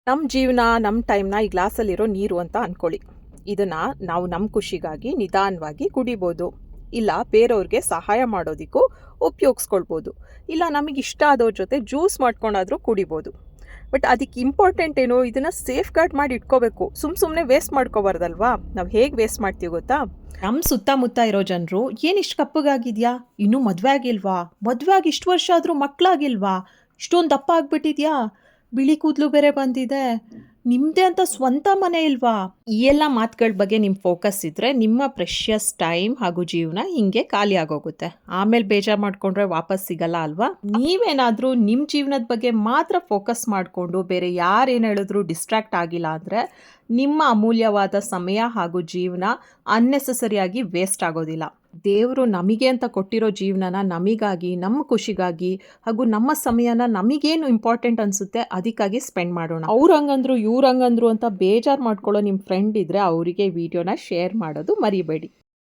ನಮ್ಮ ಜೀವನ, ನಮ್ಮ ಟೈಮ್‌ನ ಈ ಗ್ಲಾಸಲ್ಲಿರೋ ನೀರು ಅಂತ ಅನ್ಕೊಳ್ಳಿ. ಇದನ್ನ ನಾವು ನಮ್ಮ ಖುಷಿಗಾಗಿ ನಿಧಾನವಾಗಿ ಕುಡಿಬೋದು. ಇಲ್ಲ ಬೇರೆಯವ್ರಿಗೆ ಸಹಾಯ ಮಾಡೋದಕ್ಕೂ ಉಪಯೋಗಿಸ್ಕೊಳ್ಬೋದು. ಇಲ್ಲ ನಮಗಿಷ್ಟ ಆದವ್ರ ಜೊತೆ ಜ್ಯೂಸ್ ಮಾಡ್ಕೊಂಡಾದ್ರೂ ಕುಡಿಬೋದು. ಬಟ್ ಅದಕ್ಕೆ ಇಂಪಾರ್ಟೆಂಟ್ ಏನು, ಇದನ್ನ ಸೇಫ್‌ಗಾರ್ಡ್ ಮಾಡಿ ಇಟ್ಕೋಬೇಕು. ಸುಮ್ಮನೆ ವೇಸ್ಟ್ ಮಾಡ್ಕೋಬಾರ್ದಲ್ವಾ? ನಾವು ಹೇಗೆ ವೇಸ್ಟ್ ಮಾಡ್ತೀವಿ ಗೊತ್ತಾ? ನಮ್ಮ ಸುತ್ತಮುತ್ತ ಇರೋ ಜನರು ಏನಿಷ್ಟು ಕಪ್ಪಗಾಗಿದ್ಯಾ? ಇನ್ನೂ ಮದುವೆ ಆಗಿಲ್ವಾ? ಮದುವೆ ಆಗಿ ಇಷ್ಟು ವರ್ಷ ಆದರೂ ಮಕ್ಕಳಾಗಿಲ್ವಾ? ಇಷ್ಟೊಂದು ದಪ್ಪ ಆಗ್ಬಿಟ್ಟಿದ್ಯಾ? ಬಿಳಿ ಕೂದಲು ಬೇರೆ ಬಂದಿದೆ. ನಿಮ್ಮದೇ ಅಂತ ಸ್ವಂತ ಮನೆ ಇಲ್ವಾ? ಈ ಎಲ್ಲ ಮಾತುಗಳ ಬಗ್ಗೆ ನಿಮ್ಮ ಫೋಕಸ್ ಇದ್ದರೆ ನಿಮ್ಮ ಪ್ರೆಷಿಯಸ್ ಟೈಮ್ ಹಾಗೂ ಜೀವನ ಹಿಂಗೆ ಖಾಲಿ ಆಗೋಗುತ್ತೆ. ಆಮೇಲೆ ಬೇಜಾರು ಮಾಡ್ಕೊಂಡ್ರೆ ವಾಪಸ್ ಸಿಗಲ್ಲ ಅಲ್ವಾ? ನೀವೇನಾದರೂ ನಿಮ್ಮ ಜೀವನದ ಬಗ್ಗೆ ಮಾತ್ರ ಫೋಕಸ್ ಮಾಡಿಕೊಂಡು ಬೇರೆ ಯಾರೇನು ಹೇಳಿದ್ರು ಡಿಸ್ಟ್ರಾಕ್ಟ್ ಆಗಿಲ್ಲ ಅಂದರೆ ನಿಮ್ಮ ಅಮೂಲ್ಯವಾದ ಸಮಯ ಹಾಗೂ ಜೀವನ ಅನ್ನೆಸೆಸರಿಯಾಗಿ ವೇಸ್ಟ್ ಆಗೋದಿಲ್ಲ. ದೇವರು ನಮಗೆ ಅಂತ ಕೊಟ್ಟಿರೋ ಜೀವನನ ನಮಗಾಗಿ, ನಮ್ಮ ಖುಷಿಗಾಗಿ ಹಾಗೂ ನಮ್ಮ ಸಮಯನ ನಮಗೇನು ಇಂಪಾರ್ಟೆಂಟ್ ಅನಿಸುತ್ತೆ ಅದಕ್ಕಾಗಿ ಸ್ಪೆಂಡ್ ಮಾಡೋಣ. ಅವ್ರು ಹಂಗಂದ್ರು ಇವ್ರು ಹಂಗಂದ್ರು ಅಂತ ಬೇಜಾರು ಮಾಡ್ಕೊಳ್ಳೋ ನಿಮ್ಮ ಫ್ರೆಂಡ್ ಇದ್ದರೆ ಅವರಿಗೆ ವಿಡಿಯೋನ ಶೇರ್ ಮಾಡೋದು ಮರಿಬೇಡಿ.